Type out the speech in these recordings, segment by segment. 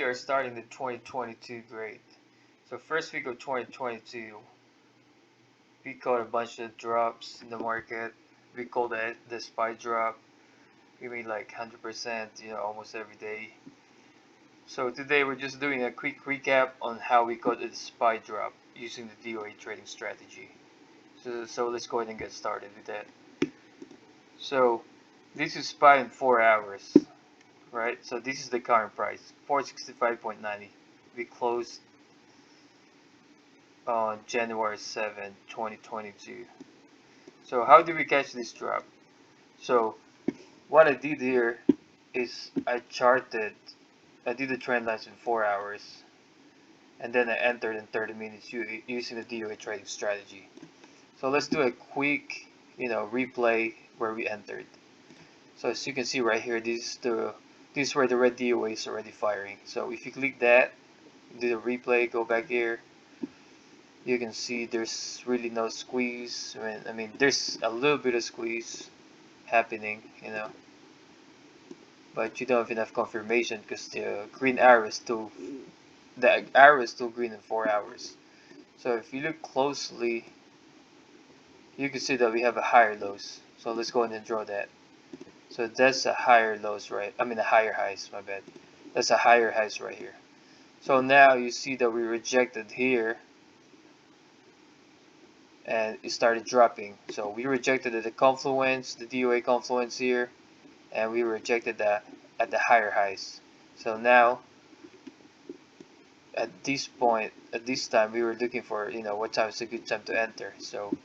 are starting the 2022 grade. So first week of 2022, we caught a bunch of drops in the market. We called it the SPY drop. We made like 100%, almost every day. So today we're just doing a quick recap on how we caught the SPY drop using the DOA Trading Strategy. So let's go ahead and get started with that. So this is SPY in 4 hours, right? So this is the current price, 465.90. We closed on January 7, 2022. So how did we catch this drop? So what I did here is I did the trend lines in 4 hours, and then I entered in 30 minutes using the DOA Trading Strategy. So let's do a quick, replay where we entered. So as you can see right here, this is where the red DOA is already firing. So if you click that, do the replay, go back here, you can see there's really no squeeze. I mean there's a little bit of squeeze happening, but you don't have enough confirmation because the arrow is still green in 4 hours. So if you look closely, you can see that we have a higher lows. So let's go ahead and draw that. So that's a higher lows, right? I mean a higher highs, my bad. That's a higher highs right here. So now you see that we rejected here and it started dropping. So we rejected at the confluence, the DOA confluence here, and we rejected that at the higher highs. So now at this point, at this time, we were looking for, what time is a good time to enter. So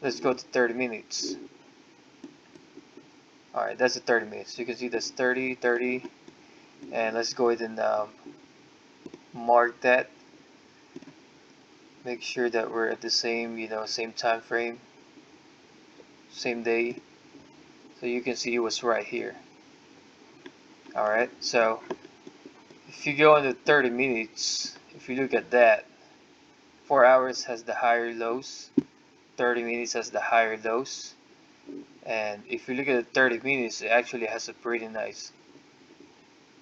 let's go to 30 minutes. Alright, that's the 30 minutes. You can see that's 30, 30, and let's go ahead and mark that. Make sure that we're at the same, same time frame, same day. So you can see it was right here. Alright, so if you go into 30 minutes, if you look at that, 4 hours has the higher lows, 30 minutes has the higher lows, and if you look at the 30 minutes, it actually has a pretty nice,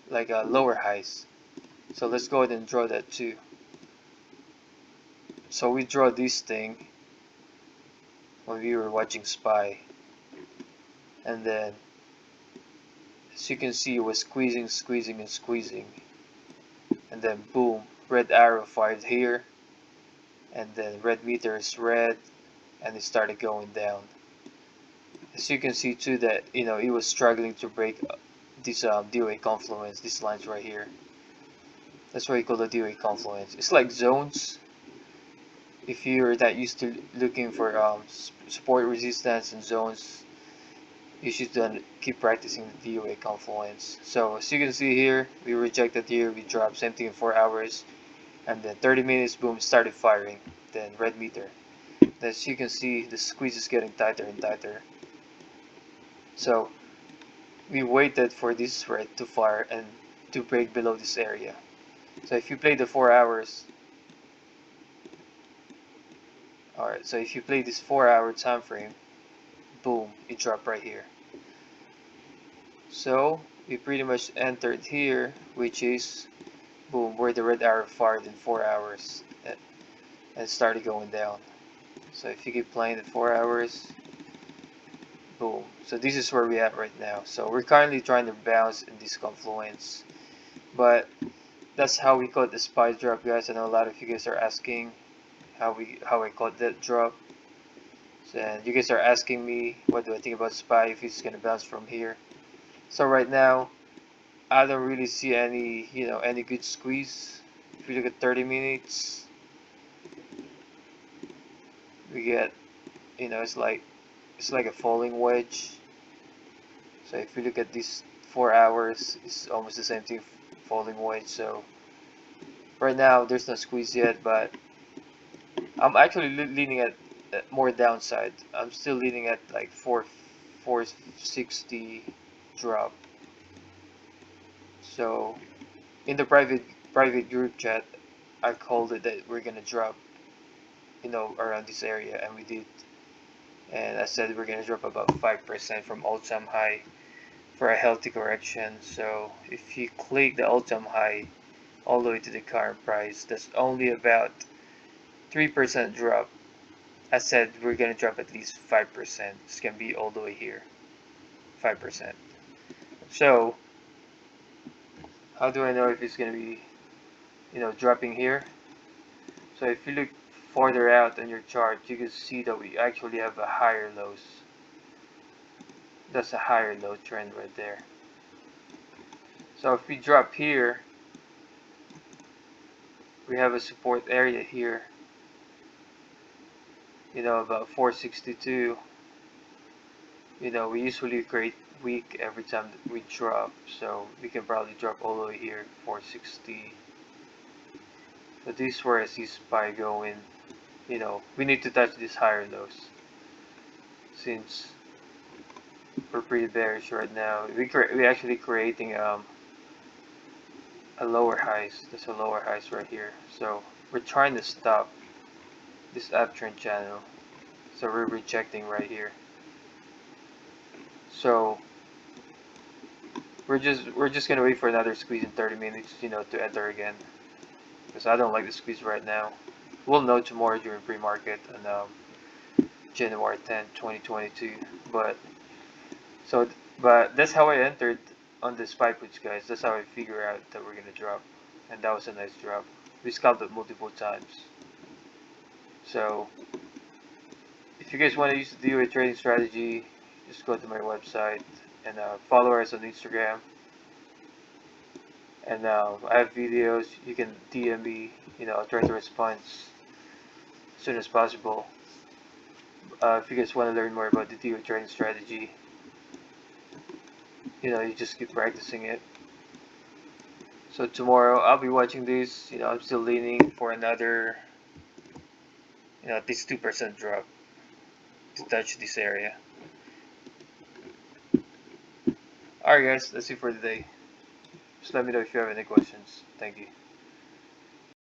like a lower highs. So let's go ahead and draw that too. So we draw this thing when we were watching SPY, and then as you can see, it was squeezing, squeezing, and squeezing, and then boom, red arrow fired here, and then red meter is red, and it started going down. As you can see too that it was struggling to break this DOA confluence, these lines right here. That's why you call the DOA confluence. It's like zones. If you're that used to looking for support, resistance, and zones, you should keep practicing the DOA confluence. So as you can see here, we rejected here, we dropped, same thing in 4 hours, and then 30 minutes, boom, started firing. Then red meter. As you can see, the squeeze is getting tighter and tighter. So we waited for this red to fire and to break below this area. So if you play the 4 hours, alright, so if you play this 4-hour time frame, boom, it dropped right here. So we pretty much entered here, which is boom, where the red arrow fired in 4 hours and started going down. So if you keep playing the 4 hours, boom. So this is where we at right now. So we're currently trying to bounce in this confluence, but that's how we caught the SPY drop, guys. I know a lot of you guys are asking how I caught that drop. And you guys are asking me what do I think about SPY, if it's gonna bounce from here. So right now I don't really see any any good squeeze. If you look at 30 minutes, we get it's like a falling wedge. So if you look at this 4 hours, it's almost the same thing, falling wedge. So right now there's no squeeze yet, but I'm actually leaning at more downside. I'm still leaning at like 460 drop. So in the private group chat, I called it that we're gonna drop around this area, and we did. And I said we're gonna drop about 5% from all-time high for a healthy correction. So if you click the all-time high, all the way to the current price. That's only about 3% drop. I said we're gonna drop at least 5%. It's gonna be all the way here, 5%. So how do I know if it's gonna be, dropping here? So if you look farther out on your chart, you can see that we actually have a higher lows. That's a higher low trend right there. So if we drop here, we have a support area here, about 462. We usually create weak every time that we drop, so we can probably drop all the way here, 460. But this is where I see SPY going. We need to touch these higher lows, since we're pretty bearish right now. We actually creating a lower highs. There's a lower highs right here. So we're trying to stop this uptrend channel. So we're rejecting right here. So we're just gonna wait for another squeeze in 30 minutes, to enter again. Because I don't like the squeeze right now. We'll know tomorrow during pre-market on January 10th, 2022. But that's how I entered on the SPY puts, guys. That's how I figure out that we're gonna drop, and that was a nice drop. We scalped it multiple times. So if you guys want to use the DOA trading strategy, just go to my website and follow us on Instagram. And I have videos. You can DM me. I'll try to respond as soon as possible. If you guys want to learn more about the DOA trading strategy, you just keep practicing it. So tomorrow I'll be watching this. I'm still leaning for another, at least 2% drop to touch this area. Alright guys, that's it for today. Just let me know if you have any questions. Thank you.